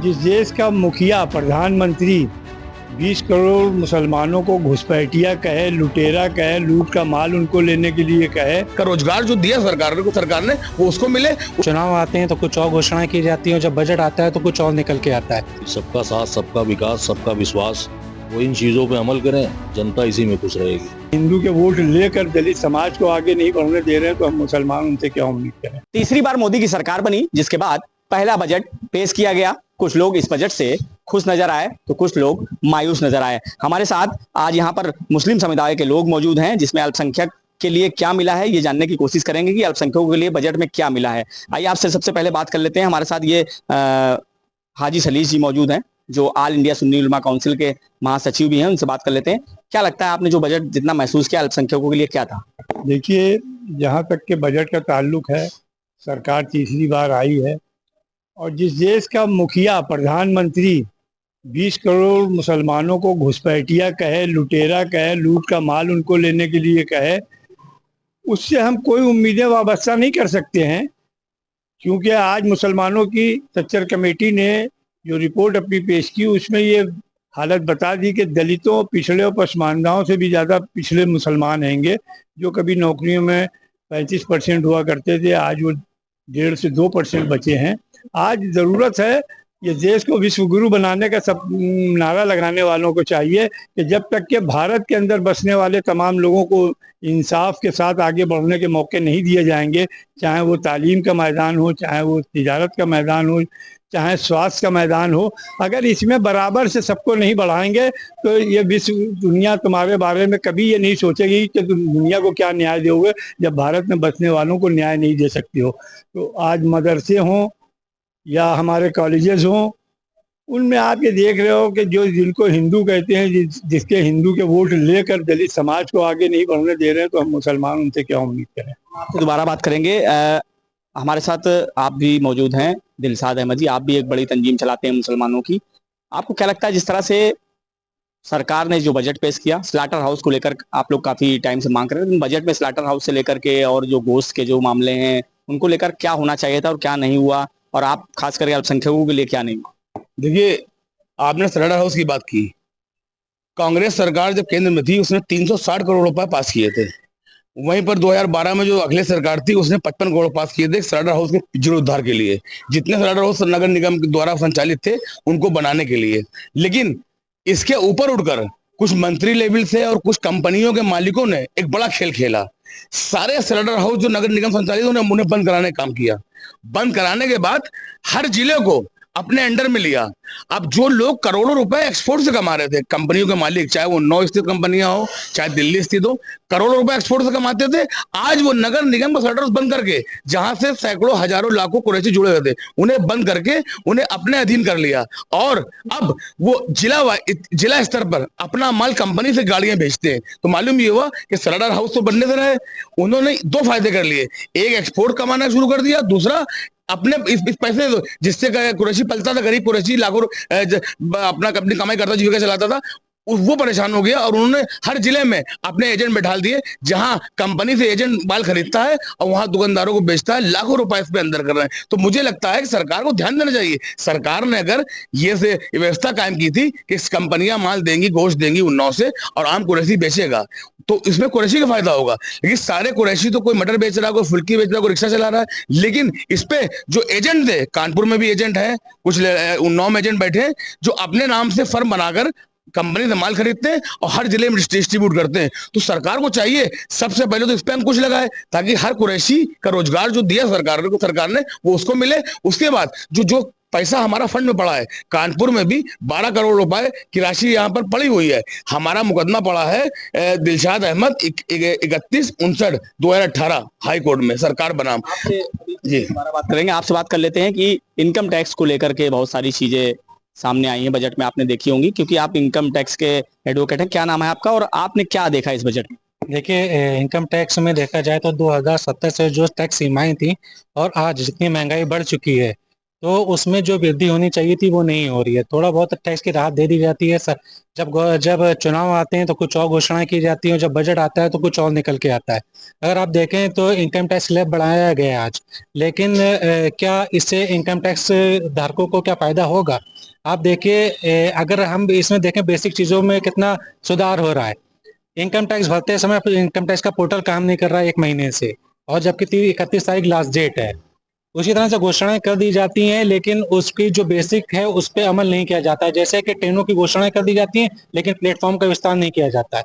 जिस देश का मुखिया प्रधानमंत्री 20 करोड़ मुसलमानों को घुसपैठिया कहे, लुटेरा कहे, लूट का माल उनको लेने के लिए कहे, का रोजगार जो दिया सरकार ने वो उसको मिले। चुनाव आते हैं तो कुछ और घोषणाएं की जाती हैं, जब बजट आता है तो कुछ और निकल के आता है। सबका साथ, सबका विकास, सबका विश्वास, वो इन चीजों पे अमल करें, जनता इसी में खुश रहेगी। हिंदू के वोट लेकर दलित समाज को आगे नहीं बढ़ने दे रहे हैं तो हम मुसलमान उनसे क्या उम्मीद करें। तीसरी बार मोदी की सरकार बनी, जिसके बाद पहला बजट पेश किया गया। कुछ लोग इस बजट से खुश नजर आए तो कुछ लोग मायूस नजर आए। हमारे साथ आज यहाँ पर मुस्लिम समुदाय के लोग मौजूद हैं, जिसमें अल्पसंख्यक के लिए क्या मिला है ये जानने की कोशिश करेंगे कि अल्पसंख्यकों के लिए बजट में क्या मिला है। आइए आपसे सबसे पहले बात कर लेते हैं। हमारे साथ ये हाजी सलीस जी मौजूद हैं, जो ऑल इंडिया सुन्नी उलमा काउंसिल के महासचिव भी हैं। उनसे बात कर लेते हैं। क्या लगता है, आपने जो बजट जितना महसूस किया अल्पसंख्यकों के लिए क्या था? देखिए, जहाँ तक के बजट का ताल्लुक है, सरकार तीसरी बार आई है और जिस देश का मुखिया प्रधानमंत्री 20 करोड़ मुसलमानों को घुसपैठिया कहे, लुटेरा कहे, लूट का माल उनको लेने के लिए कहे, उससे हम कोई उम्मीदें वाबस्ता नहीं कर सकते हैं। क्योंकि आज मुसलमानों की सच्चर कमेटी ने जो रिपोर्ट अपनी पेश की, उसमें ये हालत बता दी कि दलितों, पिछड़े और पसमानदाओं से भी ज़्यादा पिछड़े मुसलमान हैंगे, जो कभी नौकरियों में 35% हुआ करते थे, आज वो 1.5 से 2% बचे हैं। आज ज़रूरत है, ये देश को विश्व गुरु बनाने का सब नारा लगाने वालों को चाहिए कि जब तक के भारत के अंदर बसने वाले तमाम लोगों को इंसाफ के साथ आगे बढ़ने के मौके नहीं दिए जाएंगे, चाहे वो तालीम का मैदान हो, चाहे वो तिजारत का मैदान हो, चाहे स्वास्थ्य का मैदान हो, अगर इसमें बराबर से सबको नहीं बढ़ाएंगे तो ये विश्व दुनिया तुम्हारे बारे में कभी ये नहीं सोचेगी कि तुम दुनिया को क्या न्याय दोगे जब भारत में बसने वालों को न्याय नहीं दे सकती हो। तो आज मदरसे हों या हमारे कॉलेजेस हों, उनमें आप ये देख रहे हो कि जो जिनको हिंदू कहते हैं, जिसके हिंदू के वोट लेकर दलित समाज को आगे नहीं बढ़ने दे रहे हैं, तो हम मुसलमान उनसे क्या उम्मीद करें। आपसे दोबारा बात करेंगे। हमारे साथ आप भी मौजूद हैं, दिलशाद अहमद जी, आप भी एक बड़ी तंजीम चलाते हैं मुसलमानों की। आपको क्या लगता है, जिस तरह से सरकार ने जो बजट पेश किया, स्लाटर हाउस को लेकर आप लोग काफी टाइम से मांग कर रहे हैं, बजट में स्लाटर हाउस से लेकर के और जो गोश्त के जो मामले हैं उनको लेकर क्या होना चाहिए था और क्या नहीं हुआ, और आप खास करके अल्पसंख्यकों के लिए क्या नहीं हुआ? देखिए, आपने स्लाटर हाउस की बात की। कांग्रेस सरकार जब केंद्र में थी उसने 360 करोड़ रुपए पास किए थे। वहीं पर 2012 में जो अगले सरकार थी उसने 55 करोड़ पास किए थे स्लाटर हाउस के जीर्णोद्धार के लिए, जितने स्लाटर हाउस नगर निगम द्वारा संचालित थे उनको बनाने के लिए। लेकिन इसके ऊपर उठकर कुछ मंत्री लेवल से और कुछ कंपनियों के मालिकों ने एक बड़ा खेल खेला। सारे स्लाटर हाउस जो नगर निगम संचालित उन्हें बंद कराने का काम किया। बंद कराने के बाद हर जिले को अपने अंडर में लिया। अब जो लोग करोड़ों रुपए एक्सपोर्ट से कमा रहे थे, कंपनियों के मालिक, चाहे वो 9 स्थित कंपनियां हो चाहे दिल्ली स्थित हो, करोड़ों रुपए एक्सपोर्ट से कमाते थे। आज वो नगर निगम का स्लाटर हाउस बंद करके, जहां से सैकड़ों हजारों लाखों कुरैशी जुड़े हुए थे, उन्हें बंद करके उन्हें अपने अधीन कर लिया। और अब वो जिला स्तर पर अपना माल कंपनी से गाड़ियां भेजते हैं। तो मालूम ये हुआ कि स्लाटर हाउस तो बनने से रहे, उन्होंने 2 फायदे कर लिए। एक, एक्सपोर्ट कमाना शुरू कर दिया। दूसरा, अपने इस पैसे जिससे कुरैशी पलता था, गरीब कुरैशी लाखों अपनी कमाई करता, जीविका चलाता था, वो परेशान हो गया। और उन्होंने हर जिले में अपने एजेंट बैठा दिए, जहां कंपनी से एजेंट माल खरीदता है और वहां दुकानदारों को बेचता है, लाखों रुपए इस पे अंदर कर रहे हैं। तो मुझे लगता है कि सरकार को ध्यान देना चाहिए। सरकार ने अगर ये से व्यवस्था कायम की थी कि कंपनियां माल देंगी, गोश्त देंगी उन्नाव से, और आम कुरैशी बेचेगा, तो इसमें कुरैशी का फायदा होगा। लेकिन सारे कुरैशी तो कोई मटर बेच रहा है, कोई फुल्की बेच रहा है, कोई रिक्शा चला रहा है। लेकिन इस पे जो एजेंट थे, कानपुर में भी एजेंट है, कुछ उन्नाव में एजेंट बैठे हैं, जो अपने नाम से फर्म बनाकर कंपनी से माल खरीदते हैं और हर जिले में डिस्ट्रीब्यूट करते हैं। तो सरकार को चाहिए सबसे पहले तो इस पे अंकुश लगाए, ताकि हर कुरैशी का रोजगार जो दिया सरकार ने वो उसको मिले। उसके बाद जो पैसा हमारा फंड में पड़ा है, कानपुर में भी 12 करोड़ रुपए की राशि यहाँ पर पड़ी हुई है। हमारा मुकदमा पड़ा है दिलशाद अहमद 3159/2018 हाई कोर्ट में, सरकार बनाम। जी, हमारा बात करेंगे। आपसे बात कर लेते हैं कि इनकम टैक्स को लेकर के बहुत सारी चीजें सामने आई हैं बजट में, आपने देखी होंगी, क्योंकि आप इनकम टैक्स के एडवोकेट हैं। क्या नाम है आपका और आपने क्या देखा इस बजट में? देखिए, इनकम टैक्स में देखा जाए तो 2017 से जो टैक्स सीमाएं थी और आज जितनी महंगाई बढ़ चुकी है, तो उसमें जो वृद्धि होनी चाहिए थी वो नहीं हो रही है। थोड़ा बहुत टैक्स की राहत दे दी जाती है सर, जब चुनाव आते हैं तो कुछ और घोषणाएं की जाती हैं, जब बजट आता है तो कुछ और निकल के आता है। अगर आप देखें तो इनकम टैक्स स्लैब बढ़ाया गया है आज, लेकिन क्या इससे इनकम टैक्स धारकों को क्या फायदा होगा? आप देखिए, अगर हम इसमें देखें बेसिक चीजों में कितना सुधार हो रहा है। इनकम टैक्स भरते समय इनकम टैक्स का पोर्टल काम नहीं कर रहा है 1 महीने से, और जबकि 31 तारीख लास्ट डेट है। उसी तरह से घोषणाएं कर दी जाती हैं, लेकिन उसकी जो बेसिक है उस पर अमल नहीं किया जाता है। जैसे कि ट्रेनों की घोषणाएं कर दी जाती हैं, लेकिन प्लेटफॉर्म का विस्तार नहीं किया जाता है।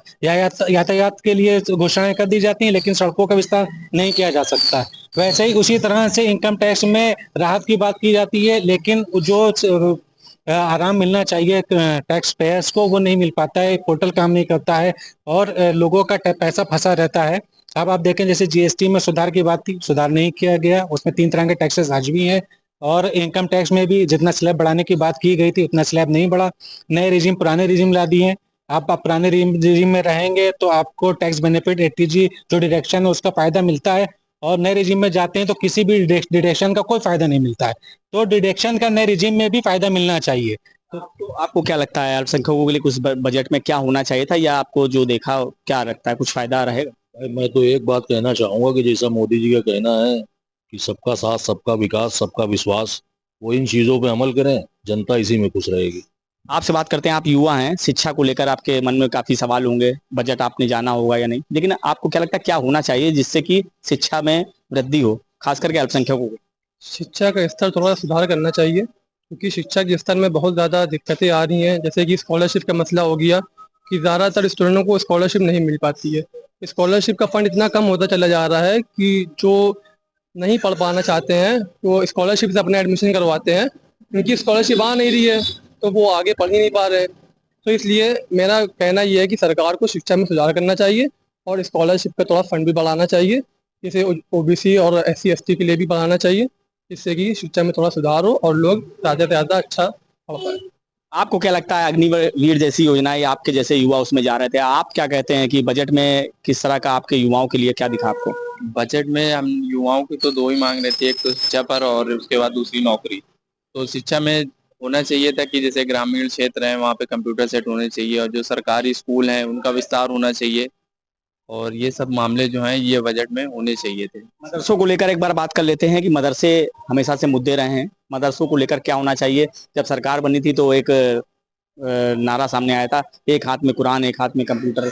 यातायात के लिए घोषणाएं कर दी जाती हैं, लेकिन सड़कों का विस्तार नहीं किया जा सकता है। वैसे ही उसी तरह से इनकम टैक्स में राहत की बात की जाती है, लेकिन जो आराम मिलना चाहिए टैक्स पेयर्स को वो नहीं मिल पाता है। पोर्टल काम नहीं करता है और लोगों का पैसा फंसा रहता है। अब आप देखें, जैसे जीएसटी में सुधार की बात थी, सुधार नहीं किया गया, उसमें 3 तरह के टैक्सेस आज भी हैं। और इनकम टैक्स में भी जितना स्लैब बढ़ाने की बात की गई थी उतना स्लैब नहीं बढ़ा। नए रिजीम पुराने रिजीम ला दिए हैं। आप पुराने रिजीम में रहेंगे तो आपको टैक्स बेनिफिट एटीजी जो डिडक्शन है उसका फायदा मिलता है, और नए रिजीम में जाते हैं तो किसी भी डिडक्शन का कोई फायदा नहीं मिलता है। तो डिडक्शन का नए रिजीम में भी फायदा मिलना चाहिए। तो आपको क्या लगता है अल्पसंख्यकों के लिए कुछ बजट में क्या होना चाहिए था, या आपको जो देखा क्या लगता है कुछ फायदा रहेगा? भाई मैं तो एक बात कहना चाहूंगा कि जैसा मोदी जी का कहना है कि सबका साथ, सबका विकास, सबका विश्वास, वो इन चीजों पे अमल करें, जनता इसी में खुश रहेगी। आपसे बात करते हैं, आप युवा हैं, शिक्षा को लेकर आपके मन में काफी सवाल होंगे, बजट आपने जाना होगा या नहीं, लेकिन आपको क्या लगता है क्या होना चाहिए जिससे कि शिक्षा में वृद्धि हो, खास करके अल्पसंख्यकों को? शिक्षा का स्तर थोड़ा सुधार करना चाहिए, क्योंकि शिक्षा के स्तर में बहुत ज़्यादा दिक्कतें आ रही हैं। जैसे कि स्कॉलरशिप का मसला हो गया कि ज़्यादातर स्टूडेंटों को स्कॉलरशिप नहीं मिल पाती है। स्कॉलरशिप का फंड इतना कम होता चला जा रहा है कि जो नहीं पढ़ पाना चाहते हैं वो स्कॉलरशिप से अपने एडमिशन करवाते हैं। उनकी स्कॉलरशिप आ नहीं रही है तो वो आगे पढ़ ही नहीं पा रहे हैं। तो इसलिए मेरा कहना ये है कि सरकार को शिक्षा में सुधार करना चाहिए और स्कॉलरशिप का थोड़ा फंड भी बढ़ाना चाहिए, जैसे ओबीसी और SC ST के लिए भी बढ़ाना चाहिए, जिससे कि शिक्षा में थोड़ा सुधार हो और लोग ज़्यादा से ज़्यादा अच्छा पढ़ पाए। आपको क्या लगता है अग्निवीर जैसी योजनाएं, आपके जैसे युवा उसमें जा रहे थे, आप क्या कहते हैं कि बजट में किस तरह का आपके युवाओं के लिए क्या दिखा आपको? बजट में हम युवाओं की तो दो ही मांग रहती है, एक तो शिक्षा पर और उसके बाद दूसरी नौकरी। तो शिक्षा में होना चाहिए था कि जैसे ग्रामीण क्षेत्र हैं वहाँ पे कंप्यूटर सेट होने चाहिए, और जो सरकारी स्कूल हैं उनका विस्तार होना चाहिए, और ये सब मामले जो हैं ये बजट में होने चाहिए थे। मदरसों को लेकर एक बार बात कर लेते हैं कि मदरसे हमेशा से मुद्दे रहे हैं, मदरसों को लेकर क्या होना चाहिए? जब सरकार बनी थी तो एक नारा सामने आया था, एक हाथ में कुरान एक हाथ में कंप्यूटर।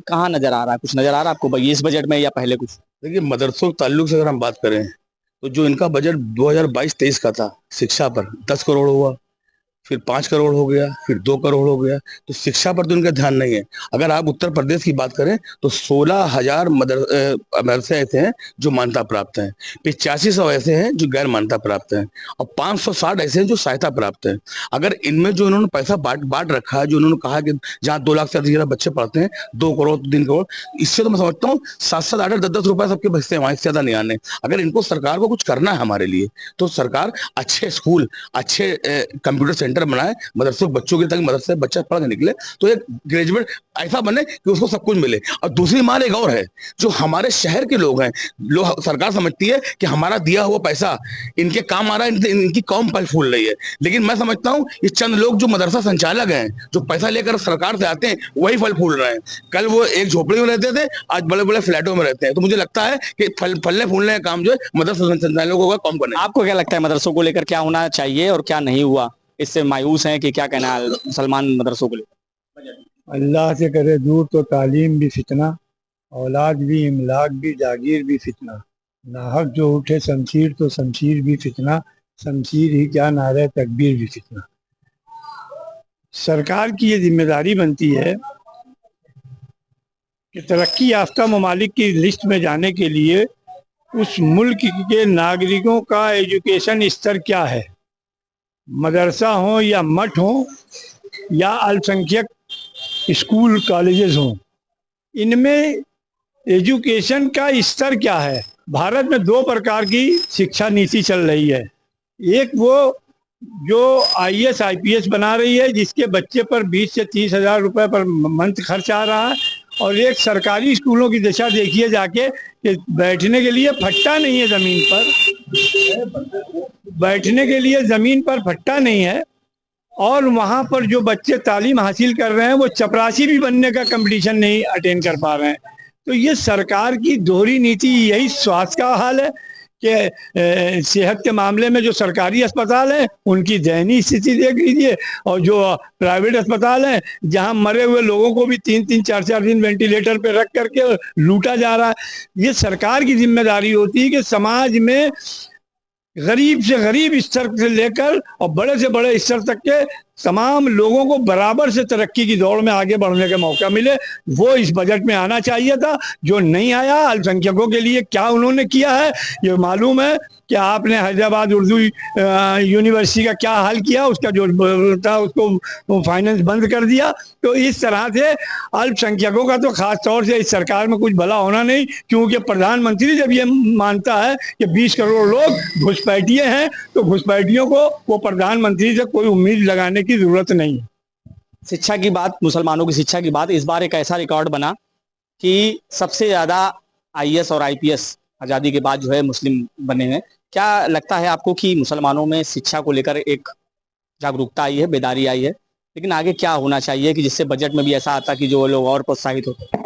कहाँ नजर आ रहा है, कुछ नजर आ रहा है आपको इस बजट में या पहले कुछ? देखिए, मदरसों के ताल्लुक से अगर हम बात करें तो जो इनका बजट 2022-23 का था शिक्षा पर 10 करोड़ हुआ, फिर 5 करोड़ हो गया, फिर 2 करोड़ हो गया। तो शिक्षा पर तो इनका ध्यान नहीं है। अगर आप उत्तर प्रदेश की बात करें तो 16,000 मदरसे ऐसे हैं जो मान्यता प्राप्त हैं, 8500 ऐसे हैं जो गैर मान्यता प्राप्त हैं, और 560 ऐसे हैं जो सहायता प्राप्त हैं। अगर इनमें जो इन्होंने पैसा बांट रखा है, जो उन्होंने कहा कि जहाँ 2 लाख से अधिक बच्चे पढ़ते हैं 2 करोड़ 3 करोड़, इससे तो मैं समझता हूँ 7-7, 8-8, 10-10 रुपए सबके बचते हैं, वहां से ज्यादा नहीं आने। अगर इनको सरकार को कुछ करना है हमारे लिए तो सरकार अच्छे स्कूल, अच्छे कंप्यूटर सेंटर बनाए मदरसे बच्चों के, ताकि मदरसे बच्चा पढ़ के निकले तो एक ग्रेजुएट ऐसा बने कि उसको सब कुछ मिले। और दूसरी मान एक और है, जो हमारे शहर के लोग हैं, सरकार समझती है कि हमारा दिया हुआ पैसा इनके काम आ रहा है, इनकी कौम पल फूल रही है, लेकिन मैं समझता हूँ ये चंद लोग जो मदरसा संचालक हैं, जो पैसा लेकर सरकार से आते हैं, वही फल फूल रहे हैं। कल वो एक झोपड़ी में रहते थे, आज बड़े बड़े फ्लैटों में रहते हैं। तो मुझे लगता है कि फलने फूलने का काम जो है मदरसा संचालकों का कौम करना है। आपको क्या लगता है मदरसों को लेकर क्या होना चाहिए और क्या नहीं हुआ? इससे मायूस हैं कि क्या कहना है मुसलमान मदरसों को लेकर? अल्लाह से करे दूर तो तालीम भी फितना, औलाद भी इमलाक भी जागीर भी फितना, नाहक जो उठे शमशीर तो शमशीर भी फितना, शमशीर ही क्या नारे तकबीर भी फितना। सरकार की ये जिम्मेदारी बनती है कि तरक्की याफ्ता ममालिक की लिस्ट में जाने के लिए उस मुल्क के नागरिकों का एजुकेशन स्तर क्या है, मदरसा हो या मठ हो या अल्पसंख्यक स्कूल कॉलेजेस हों, इनमें एजुकेशन का स्तर क्या है। भारत में 2 प्रकार की शिक्षा नीति चल रही है। एक वो जो IAS IPS बना रही है, जिसके बच्चे पर 20 से 30 हज़ार रुपये पर मंथ खर्च आ रहा है, और एक सरकारी स्कूलों की दशा देखिए जाके कि बैठने के लिए फट्टा नहीं है ज़मीन पर, बैठने के लिए ज़मीन पर फट्टा नहीं है। और वहाँ पर जो बच्चे तालीम हासिल कर रहे हैं वो चपरासी भी बनने का कंपटीशन नहीं अटेंड कर पा रहे हैं। तो ये सरकार की दोहरी नीति, यही स्वास्थ्य का हाल है कि सेहत के मामले में जो सरकारी अस्पताल हैं उनकी दयनीय स्थिति देख लीजिए, और जो प्राइवेट अस्पताल हैं जहां मरे हुए लोगों को भी 3-3, 4-4 दिन वेंटिलेटर पे रख करके लूटा जा रहा है। ये सरकार की जिम्मेदारी होती है कि समाज में गरीब से गरीब स्तर से लेकर और बड़े से बड़े स्तर तक के तमाम लोगों को बराबर से तरक्की की दौड़ में आगे बढ़ने का मौका मिले। वो इस बजट में आना चाहिए था, जो नहीं आया। अल्पसंख्यकों के लिए क्या उन्होंने किया है ये मालूम है कि आपने हैदराबाद उर्दू यूनिवर्सिटी का क्या हाल किया, उसका जो था उसको फाइनेंस बंद कर दिया। तो इस तरह से अल्पसंख्यकों का तो खास तौर से इस सरकार में कुछ भला होना नहीं, क्योंकि प्रधानमंत्री जब ये मानता है कि 20 करोड़ लोग घुसपैठिए हैं तो घुसपैठियों को वो प्रधानमंत्री से कोई उम्मीद लगाने की जरूरत नहीं है। शिक्षा की बात, मुसलमानों की शिक्षा की बात, इस बार एक ऐसा रिकॉर्ड बना कि सबसे ज्यादा IAS और IPS आज़ादी के बाद जो है मुस्लिम बने हैं। क्या लगता है आपको कि मुसलमानों में शिक्षा को लेकर एक जागरूकता आई है, बेदारी आई है, लेकिन आगे क्या होना चाहिए कि जिससे बजट में भी ऐसा आता कि जो लोग और प्रोत्साहित होते?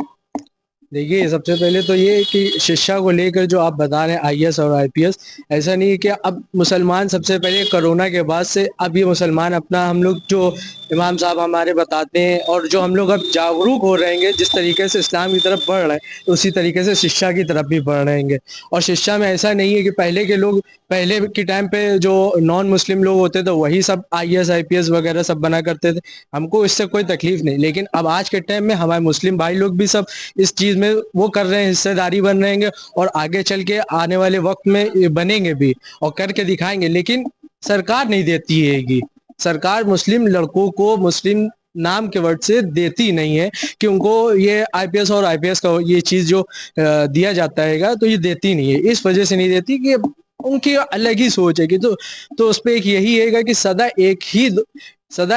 देखिए, सबसे पहले तो ये कि शिक्षा को लेकर जो आप बता रहे हैं IAS और IPS, ऐसा नहीं है कि अब मुसलमान सबसे पहले कोरोना के बाद से अब ये मुसलमान अपना, हम लोग जो इमाम साहब हमारे बताते हैं और जो हम लोग अब जागरूक हो रहेंगे, जिस तरीके से इस्लाम की तरफ बढ़ रहे हैं उसी तरीके से शिक्षा की तरफ भी बढ़ रहेंगे। और शिक्षा में ऐसा नहीं है कि पहले के लोग, पहले के टाइम पे जो नॉन मुस्लिम लोग होते थे वही सब IAS IPS वगैरह सब बना करते थे, हमको इससे कोई तकलीफ नहीं। लेकिन अब आज के टाइम में हमारे मुस्लिम भाई लोग भी सब इस चीज़ में वो कर रहे हैं, हिस्सेदारी बन रहेंगे और आगे चल के आने वाले वक्त में बनेंगे भी और करके दिखाएंगे। लेकिन सरकार नहीं देती है, सरकार मुस्लिम लड़कों को मुस्लिम नाम के वर्ड से देती नहीं है कि उनको ये IPS और IPS का ये चीज़ जो दिया जाता है तो ये देती नहीं है। इस वजह से नहीं देती कि उनकी अलग ही सोच है कि तो उस पर एक यही है कि सदा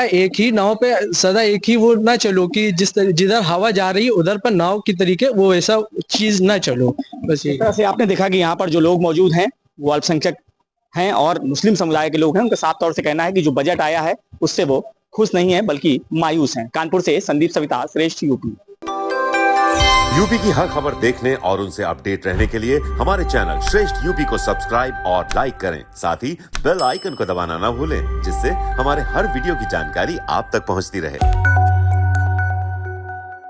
एक ही नाव पे, सदा एक ही वो ना चलो कि जिधर हवा जा रही है उधर पर नाव की तरीके वो ऐसा चीज ना चलो। बस ये तरह से आपने देखा कि यहाँ पर जो लोग मौजूद हैं वो अल्पसंख्यक हैं और मुस्लिम समुदाय के लोग हैं। उनका साफ तौर से कहना है कि जो बजट आया है उससे वो खुश नहीं है बल्कि मायूस हैं। कानपुर से संदीप सविता, श्रेष्ठ यूपी। यूपी की हर खबर देखने और उनसे अपडेट रहने के लिए हमारे चैनल श्रेष्ठ यूपी को सब्सक्राइब और लाइक करें। साथ ही बेल आइकन को दबाना ना भूलें, जिससे हमारे हर वीडियो की जानकारी आप तक पहुंचती रहे।